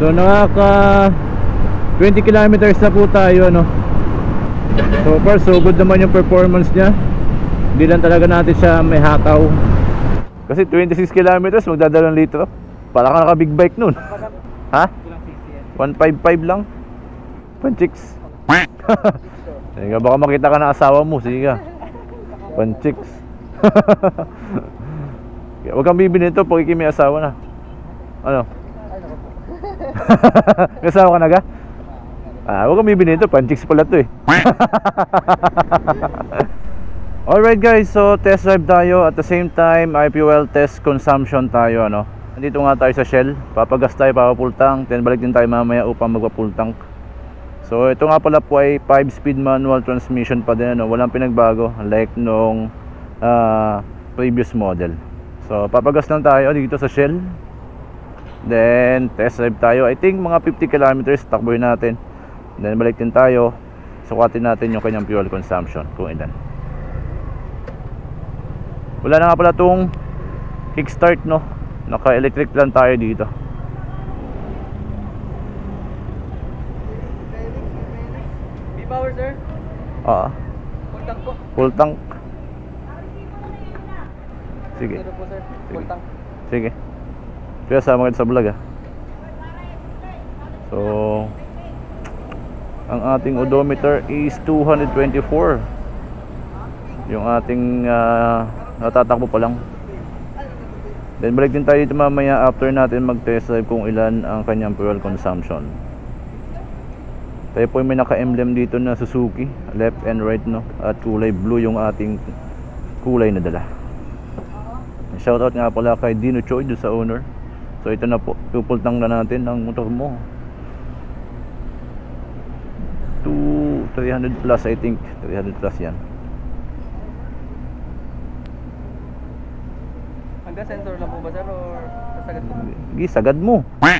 So nakaka 20 kilometers na po tayo, no? So far so good naman yung performance niya. Hindi lang talaga natin siya may hataw. Kasi 26 kilometers magdadalang litro. Para ka naka big bike nun. Ha? 155 lang. Panchicks. Sige, baka makita ka ng asawa mo. Sige ka. Panchicks. Huwag kang bibili nito pag may asawa na. Ano? Kasama ka na ka? Huwag kang bibili nito, panchicks pala to eh. Alright guys, so test drive tayo. At the same time, fuel test consumption tayo, ano. Nandito nga tayo sa Shell. Papagas tayo, papafull tank. Then balik din tayo mamaya upang magpa-full tank. So ito nga pala po ay 5-speed manual transmission pa din, ano. Walang pinagbago like nung previous model. So papagas lang tayo dito sa Shell. Then test drive tayo. I think mga 50 kilometers takboy natin. Then balik din tayo. Sukatin natin yung kanyang fuel consumption kung ilan. Wala na nga pala itong kickstart, no. Naka-electric lang tayo dito. B-power sir? Oo. Full tank po. Full tank. Sige. Ito po sir, full tank. Sige. Kaya sama kita sa vlog So ang ating odometer is 224. Yung ating natatakbo pa lang. Then balik din tayo dito mamaya after natin mag-test drive kung ilan ang kanyang fuel consumption. Tayo po may naka-emblem dito na Suzuki, left and right, no. At kulay blue yung ating kulay na dala. Shoutout nga pala kay Dino Choi doon sa owner. So ito na po, pupultang na natin ang motor mo. 300 plus, I think 300 plus yan. Hanggang sensor lang po ba sir or sasagad ko? Sige, sagad mo. Para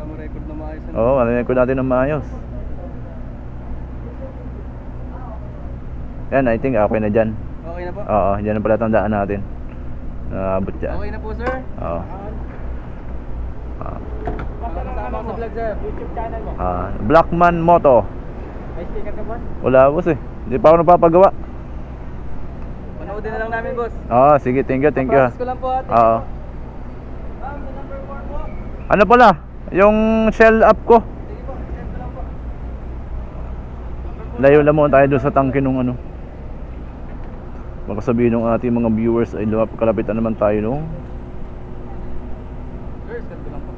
ma-record na maayos. Oo, ma-record natin ng maayos. Yan, I think okay na dyan. Okay na po? Oo, dyan na pala tandaan natin. Naabot dyan. Okay na po sir? Oo. Kasama ko sa vlog sir, YouTube channel mo. Blackman Moto. May sticker ka boss? Wala boss eh. Hindi pa ako napapagawa. Panoodin na lang namin boss. Oo, sige, thank you, thank you. Process ko lang po ate. Oo. The number 4 po. Ano pala? Yung Shell app ko. Sige po, send ko lang po. Layo lang muna tayo doon sa tangke nung ano. Baka sabihin ng ating mga viewers ay kalapitan naman tayo nung Sir, send ko lang po.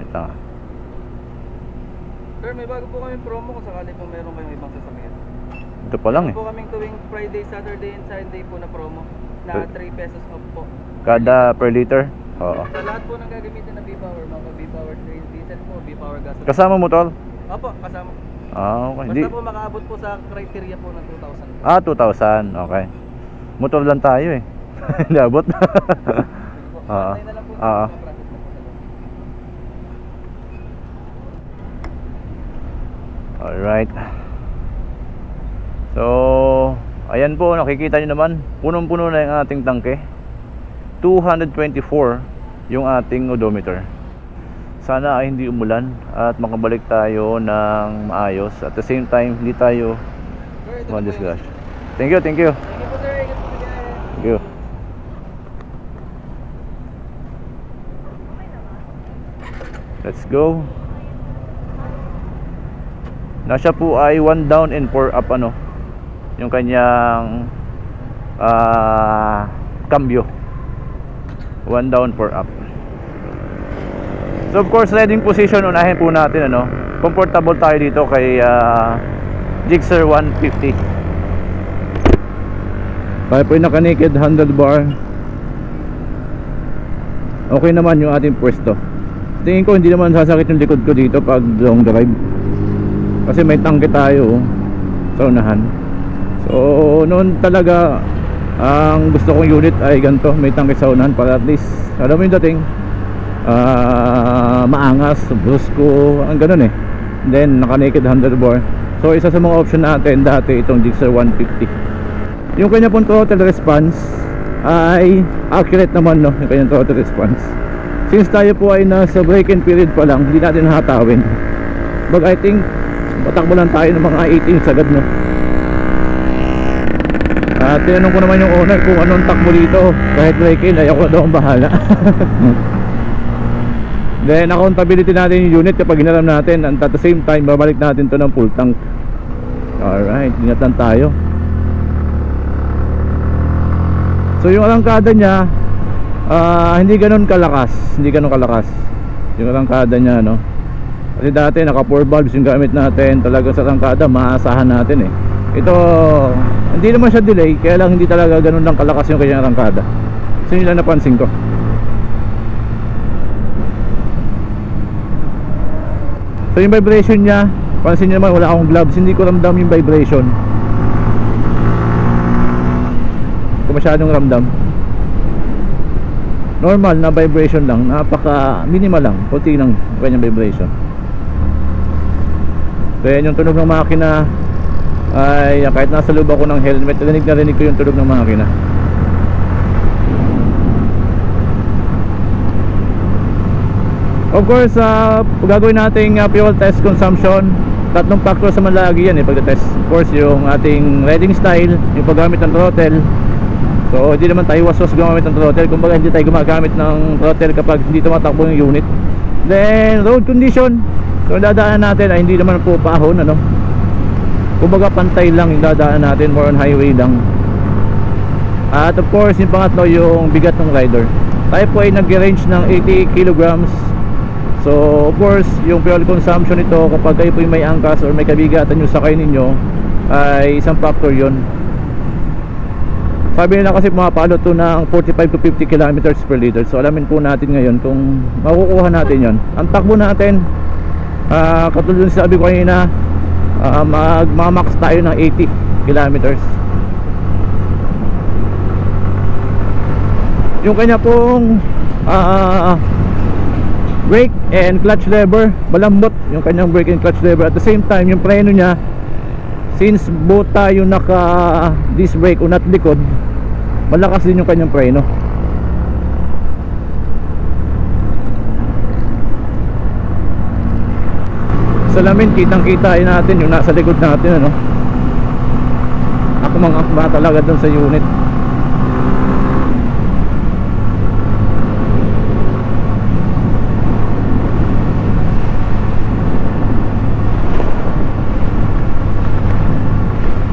ito. Sir, may bago po kami promo kung sakali po meron kayong ibang sasakyan. Ito pa lang eh. Meron po kaming tuwing Friday, Saturday and Sunday po na promo na 3 pesos off po. Kada per liter? Oo. Sa lahat po ng gagamitin na B-Power, mga B-Power diesel po, B-Power gas. Kasama mo tol? Opo, kasama. Okay. Basta po makaabot po sa criteria po ng 2,000. 2,000. Okay. Motor lang tayo eh. Hindi abot. Oo. Antay na lang po Oo. sa mga process na po sa loob. Alright. So, ayan po, nakikita nyo naman, punong-puno na yung ating tangke. 224 yung ating odometer. Sana ay hindi umulan at makabalik tayo ng maayos. At the same time, hindi tayo ma-discuss. Thank you, thank you. Thank you po sir, ingat po sir. Thank you. Let's go. Nasya po ay 1 down and 4 up, ano, yung kanyang cambio. 1 down, 4 up. So of course, riding position unahin po natin, ano. Comfortable tayo dito kay Gixxer 150. Tayo po yung naka-naked handlebar. Okay naman yung ating pwesto. Tingin ko hindi naman sasakit yung likod ko dito pag long drive. Kasi may tangke tayo sa unahan. So noon talaga ang gusto kong unit ay ganito, may tangke sa unahan para at least alam mo yung dating maangas, brusco, ang ganun eh. Then naka-naked handlebar. So isa sa mga option natin dati itong Gixxer 150. Yung kanya pong throttle response ay accurate naman, no, yung kanyang throttle response. since tayo po ay nasa break-in period pa lang, hindi natin hatawin. But I think patakbo lang tayo ng mga 18 sagad, no? At tinanong ko naman yung owner kung anong takbo dito. Kahit break-in, ayaw ko daw ang bahala. Then accountability natin yung unit kapag hinaram natin, and at the same time babalik natin to ng full tank. Alright, ingatan tayo. So yung arangkada niya hindi ganun kalakas. Yung arangkada niya, no? Kasi dati naka 4 valves yung gamit natin. Talaga sa arangkada maasahan natin eh. Ito hindi naman siya delay, kaya lang hindi talaga ganun lang kalakas yung kanyang arangkada. So yun lang napansin ko. So yung vibration niya, pansin niyo naman wala akong gloves, hindi ko ramdam yung vibration. Hindi ko masyadong ramdam. Normal na vibration lang, napaka minimal lang, konti lang kanyang vibration. So yan yung tunog ng makina. Ay kahit nasa loob ako ng helmet, narinig ko yung tunog ng makina. Of course, gagawin nating fuel test consumption. Tatlong factor sa malagi yan pagka-test. Of course, yung ating riding style, yung paggamit ng throttle. So hindi naman tayo waswas gumamit ng throttle. Kumbaga hindi tayo gumagamit ng throttle kapag hindi tumatakbo yung unit. Then road condition. So dadaanan natin ay hindi naman po paahon, ano. Kumbaga pantay lang yung dadaan natin, more on highway lang. At of course yung pangatlo, yung bigat ng rider. Tayo po ay nag-range ng 80 kilograms. So of course yung fuel consumption nito kapag kayo po may angkas or may kabigatan yung sakay ninyo ay isang factor yon. Sabi nila kasi pumapalo to ng 45 to 50 kilometers per liter. So alamin po natin ngayon kung makukuha natin yon. Ang takbo natin, katulad sa sabi ko kanina, magmamax tayo ng 80 kilometers. Yung kanya pong brake and clutch lever, malambot yung kanyang brake and clutch lever. At the same time yung preno niya, since both tayo naka disc brake unat likod, malakas din yung kanyang preno. Salamin kitang kita natin yung nasa likod natin, ano. Akma talaga dun sa unit.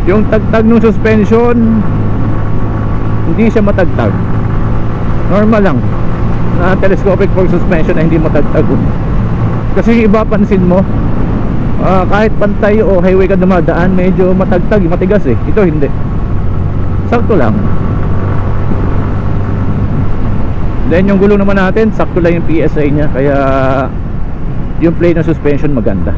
Yung tagtag ng suspension, hindi siya matagtag. Normal lang na telescopic fork suspension na hindi matagtag. Kasi iba, pansin mo, kahit pantay o highway ka dumadaan, medyo matagtag, matigas eh. Ito hindi, sakto lang. Then yung gulong naman natin, sakto lang yung PSI nya, kaya yung play na suspension maganda.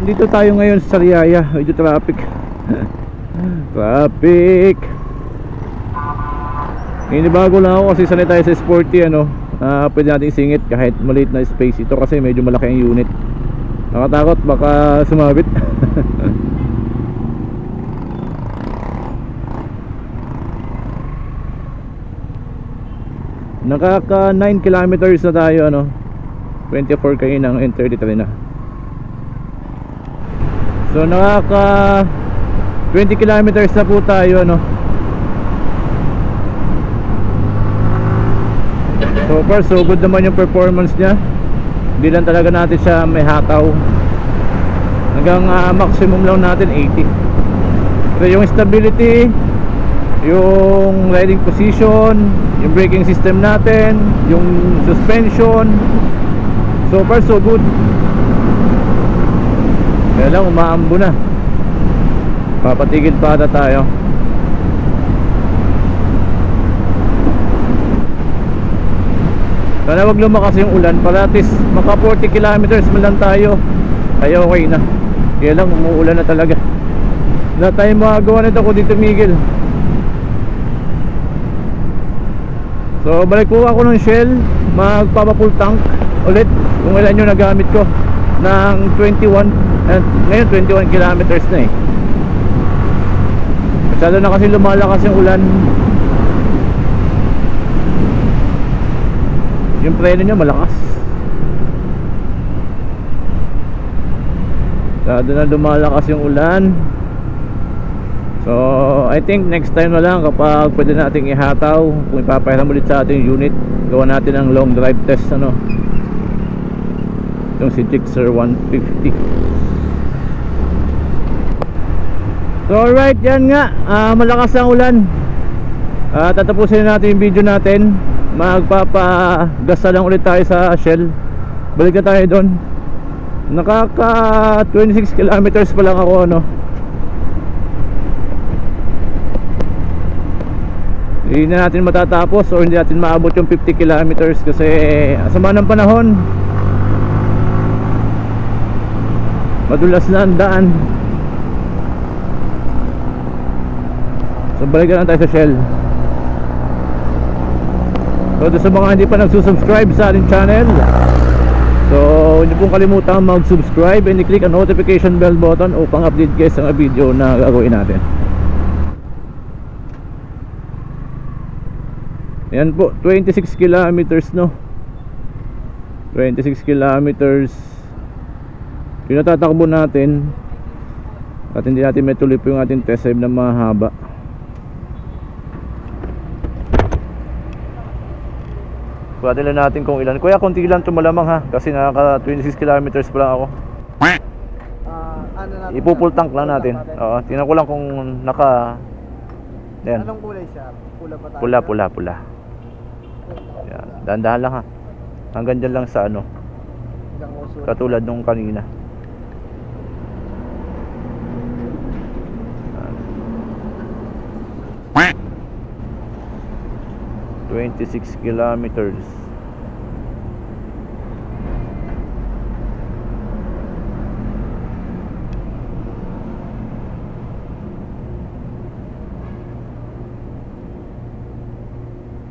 Dito tayo ngayon sa Sariaya, medyo traffic. Traffic. Inibago lang ako kasi sanay tayo sa sporty, ano. Pwede natin isingit kahit maliit na space. Ito kasi medyo malaki ang unit. Nakatakot baka sumabit. Nakaka 9 kilometers na tayo, ano. 24 kayo ng N33 na. So nakaka 20 kilometers na po tayo, ano. So far so good naman yung performance niya. Hindi lang talaga natin siya may hataw. Hanggang maximum lang natin 80. Pero yung stability, yung riding position, yung braking system natin, yung suspension, so far so good. Kaya lang umaambo na. Papatigil pa ata tayo. Sana wag lumakas yung ulan, para at least maka 40 kilometers man lang tayo ay okay na. Kaya lang umuulan na talaga. Wala tayong magagawa nito kung dito Miguel. So balik po ako ng Shell, magpapa full tank. ulit kung ilan yung nagamit ko ng 21, ngayon 21 kilometers na eh. Masyado na kasi lumalakas yung ulan. Yung preno niya malakas. Masyado na lumalakas yung ulan. So I think next time na lang kapag pwede nating ihataw, kung ipapahiram ulit sa ating unit, gawa natin ang long drive test ano, yung si Gixxer 150. So alright, yan nga, malakas ang ulan. Tatapusin natin yung video natin. Magpapagasa lang ulit tayo sa Shell. Balik na tayo doon. Nakaka 26 kilometers pa lang ako ano. Hindi na natin matatapos o hindi natin maabot yung 50 kilometers kasi sama ng panahon. Madulas na ang daan. So balik na lang tayo sa Shell. So sa mga hindi pa nagsusubscribe sa ating channel, so hindi pong kalimutan mag-subscribe and i-click ang notification bell button upang update guys sa mga video na gagawin natin. Yan po, 26 kilometers no. 26 kilometers yung natatakbo natin. At hindi natin may tuloy po yung ating test drive na mahaba. Pwede lang natin kung ilan. Kuya, konti lang ito malamang ha. Kasi nakaka 26 kilometers pa lang ako. Ano natin? Ipupul tank lang natin. Oo, tingnan ko lang kung naka... Yan. Anong kulay siya? Pula ba tayo? Pula, pula, pula. Yan. Dahan-dahan lang ha. Hanggang dyan lang sa ano. Katulad nung kanina. 26 kilometers.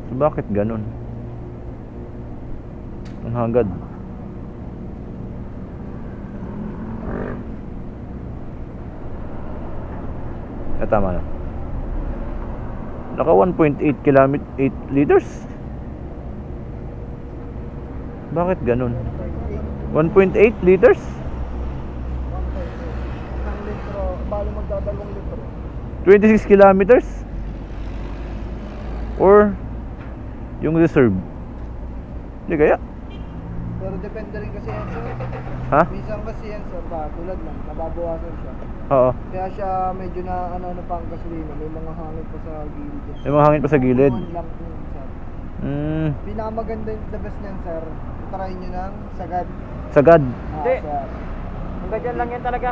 So bakit ganun? Ang hagad. Tama na. Naka 1.8 km 8 liters. Bakit ganun? 1.8 liters? 1 litro, bali magdadalawang litro. 26 kilometers? Or yung reserve? Hindi kaya? Pero depende rin kasi yan sir. Ha? Minsan kasi yan sir, tulad lang, nababawasan siya. Oo. Kaya siya medyo na ano pa ang gasolina, may mga hangin pa sa gilid. May mga hangin pa sa gilid. Yun lang po, sir. Pinakamaganda yung the best niyan sir, try nyo ng sagad. Sagad. Hindi. Sir. Hanggang dyan lang yan talaga.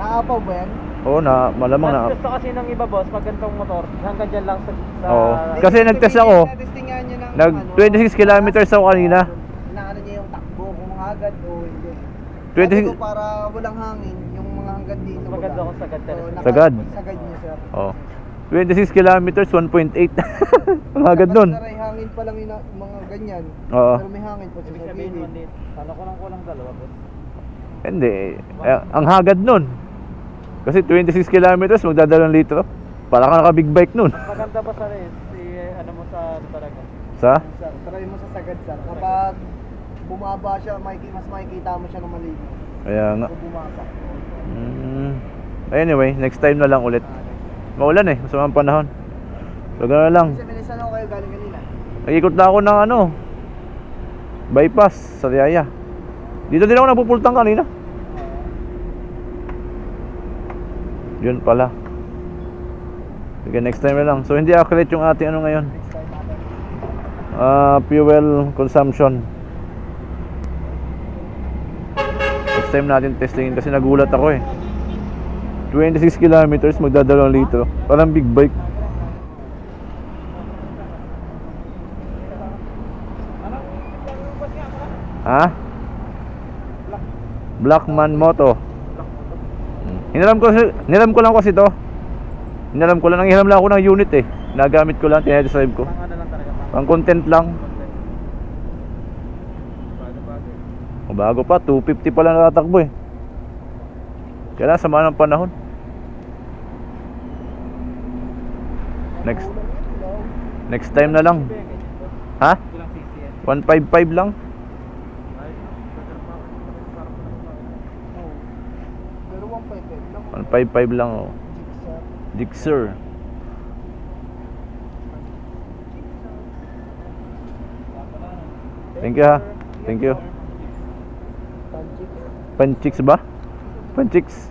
Naapaw ba yan? Oo, malamang na. Mas gusto kasi ng iba boss, pag ganitong motor, hanggang dyan lang sa... Oo. Kasi nag-test ako. Testingan nyo ng Nag 26 kilometers ako kanina. Inaano niya yung takbo kung agad o hindi. 26 Sabi ko para walang hangin, yung mga hanggang dito. Maganda kung sagad talaga. Sagad. Sagad niya sir. Oo. 26 kilometers, 1.8. Ang agad nun. Saray, hangin pa lang yung mga ganyan. Oo. Pero may hangin pa sa Ibig sabihin gilid. mo din, kala ko lang kulang dalawa boss. Hindi. Ang hagad nun. Kasi 26 kilometers, magdadalawang litro. Para ka naka big bike nun. Maganda ba sa race? Ano mo sa ano talaga? Sa? Sir, try mo sa sagad sir. Kapag bumaba siya, mas makikita mo siya ng malinis. Kaya nga. Kung bumaba. Anyway, next time na lang ulit. Maulan eh, masamang panahon. So gano'n lang. Kasi bilisan ako kayo galing kanina. Nag-ikot na ako ng ano, bypass sa Riyaya. Dito din ako napupultang kanina. Yun pala. Sige, next time na lang. So hindi accurate yung ating ano ngayon, fuel consumption. Next time natin testingin kasi nagulat ako eh. 26 kilometers, magdadalawang litro. Parang big bike. Ha? Blackman Moto. Hiniram ko lang kasi to. Hiniram ko lang, nanghiram lang ako ng unit eh. Nagamit ko lang, tinadescribe ko. Pang ano lang talaga. Pang content lang. Bago pa, 250 pa lang natatakbo eh. Kaya sama ng panahon. Next time na lang. Ha? Ilang cc yan? 155 lang. Pero 155 lang. 155 lang oh. Gixxer. Thank you ha. Thank you. Panchicks ba? Panchicks.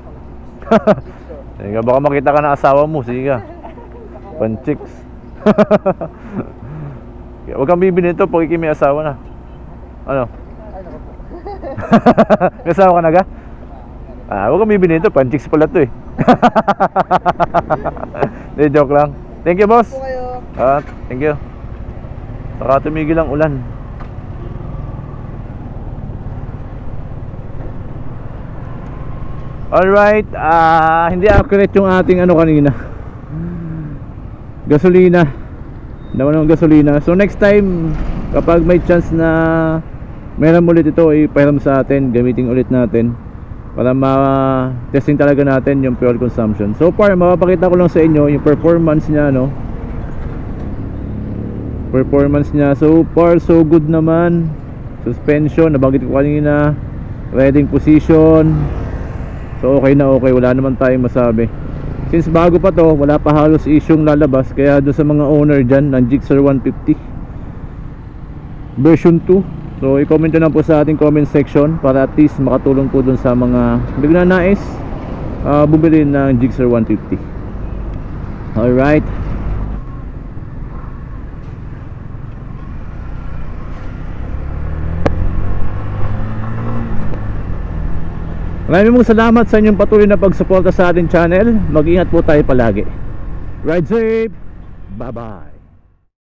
Sige, baka makita ka ng asawa mo. Sige ka. Panchicks. Huwag kang bibili nito pag may asawa na. Ano? May asawa ka na ka? Huwag kang bibili nito. Panchicks pala to eh. Hindi, joke lang. Thank you boss. Thank you. Saka tumigil ang ulan. Alright, hindi accurate yung ating ano kanina. Gasolina. Naman ng gasolina. So next time, kapag may chance na meron ulit ito, ipahiram sa atin, gamitin ulit natin para ma-testing talaga natin yung fuel consumption. So far, mapapakita ko lang sa inyo yung performance niya, no? Performance niya, so far so good naman. Suspension, nabanggit ko kanina. Riding position. So okay na okay, wala naman tayong masabi. Since bago pa to, wala pa halos isyong lalabas. Kaya doon sa mga owner dyan ng Gixxer 150 version 2, so i-comment nyo lang po sa ating comment section para at least makatulong po doon sa mga nagnanais bumili ng Gixxer 150. Alright, maraming salamat sa inyong patuloy na pagsuporta sa ating channel. Mag-ingat po tayo palagi. Ride safe. Bye bye.